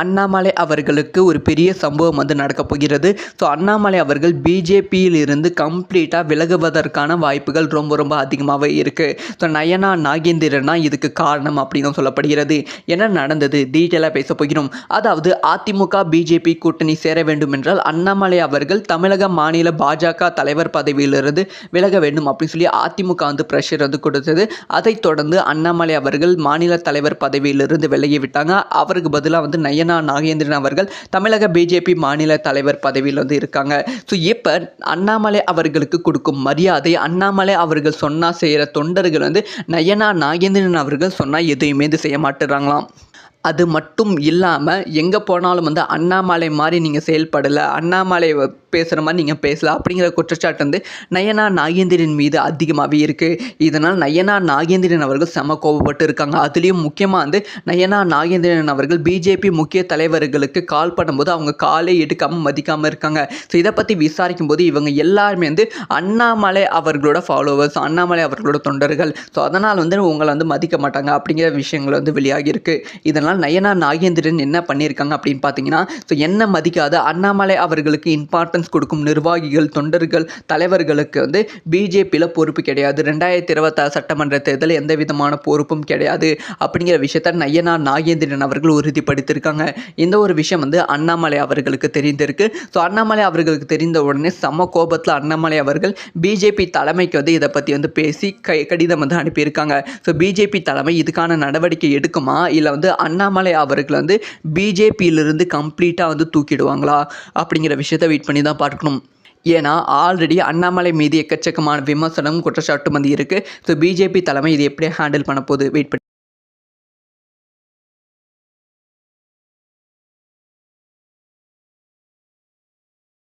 அண்ணாமலை அவர்களுக்கு ஒரு பெரிய சம்பவம் வந்து நடக்கப் போகிறது. ஸோ அண்ணாமலை அவர்கள் பிஜேபியிலிருந்து கம்ப்ளீட்டாக விலகுவதற்கான வாய்ப்புகள் ரொம்ப ரொம்ப அதிகமாகவே இருக்குது. ஸோ நயனா நாகேந்திரன் தான் இதுக்கு காரணம் அப்படின்னு சொல்லப்படுகிறது. என்ன நடந்தது டீட்டெயிலாக பேச போகிறோம். அதாவது அதிமுக பிஜேபி கூட்டணி சேர வேண்டும் என்றால் அண்ணாமலை அவர்கள் தமிழக மாநில பாஜக தலைவர் பதவியிலிருந்து விலக வேண்டும் அப்படின்னு சொல்லி அதிமுக வந்து ப்ரெஷர் வந்து கொடுத்தது. அதைத் தொடர்ந்து அண்ணாமலை அவர்கள் மாநில தலைவர் பதவியிலிருந்து விலகிவிட்டாங்க. அவருக்கு பதிலாக வந்து நயனா நாகேந்திரன் அவர்கள் தமிழக பிஜேபி மாநில தலைவர் பதவியில் வந்து இருக்காங்க. ஸோ இப்போ அண்ணாமலை அவர்களுக்கு கொடுக்கும் மரியாதை, அண்ணாமலை அவர்கள் சொன்னால் செய்கிற தொண்டர்கள் வந்து நயனா நாகேந்திரன் அவர்கள் சொன்னால் எதையுமே இது செய்ய மாட்டுறாங்களாம். அது மட்டும் இல்லாமல் எங்கே போனாலும் வந்து அண்ணாமலை மாதிரி நீங்கள் செயல்படலை, அண்ணாமலை பேசுகிற மாதிரி நீங்கள் பேசல அப்படிங்கிற குற்றச்சாட்டு வந்து நயனா நாகேந்திரன் மீது அதிகமாகவே இருக்குது. இதனால் நயனா நாகேந்திரன் அவர்கள் செம கோபப்பட்டு இருக்காங்க. அதுலேயும் முக்கியமாக வந்து நயனா நாகேந்திரன் அவர்கள் பிஜேபி முக்கிய தலைவர்களுக்கு கால் பண்ணும்போது அவங்க காலே எடுக்காமல் மதிக்காமல் இருக்காங்க. ஸோ இதை பற்றி விசாரிக்கும் போது இவங்க எல்லாருமே வந்து அண்ணாமலை அவர்களோட ஃபாலோவர்ஸ், அண்ணாமலை அவர்களோட தொண்டர்கள். ஸோ அதனால் வந்து உங்களை வந்து மதிக்க மாட்டாங்க அப்படிங்கிற விஷயங்கள் வந்து வெளியாகியிருக்கு. இதனால் நயனா நாகேந்திரன் என்ன பண்ணியிருக்காங்க அப்படின்னு பார்த்தீங்கன்னா, ஸோ என்ன மதிக்காத அண்ணாமலை அவர்களுக்கு இம்பார்ட்டன்ஸ் கொடுக்கும் நிர்வாகிகள், தொண்டர்கள், தலைவர்களுக்கு வந்து பிஜேபியில் பொறுப்பு கிடையாது, 2026 சட்டமன்ற தேர்தல் எந்த விதமான பொறுப்பும் கிடையாது அப்படிங்கிற விஷயத்தை நயனா நாகேந்திரன் அவர்கள் உறுதிப்படுத்தியிருக்காங்க. இந்த ஒரு விஷயம் வந்து அண்ணாமலை அவர்களுக்கு தெரிந்திருக்கு. ஸோ அண்ணாமலை அவர்களுக்கு தெரிந்த உடனே செம கோபத்தில் அண்ணாமலை அவர்கள் பிஜேபி தலைமைக்கு வந்து இதை பற்றி வந்து பேசி கடிதம் வந்து அனுப்பியிருக்காங்க. ஸோ பிஜேபி தலைமை இதுக்கான நடவடிக்கை எடுக்குமா, இல்லை வந்து அண்ணாமலை அவர்கள் வந்து பிஜேபியிலிருந்து கம்ப்ளீட்டாக வந்து தூக்கிடுவாங்களா அப்படிங்கிற விஷயத்தை வெயிட் பண்ணி தான் பார்க்கணும். ஏன்னா ஆல்ரெடி அண்ணாமலை மீது எக்கச்சக்கமான விமர்சனம் குற்றச்சாட்டும் வந்து இருக்குது. ஸோ பிஜேபி தலைமை இது எப்படி ஹேண்டில் பண்ண போகுது வெயிட் பண்ணி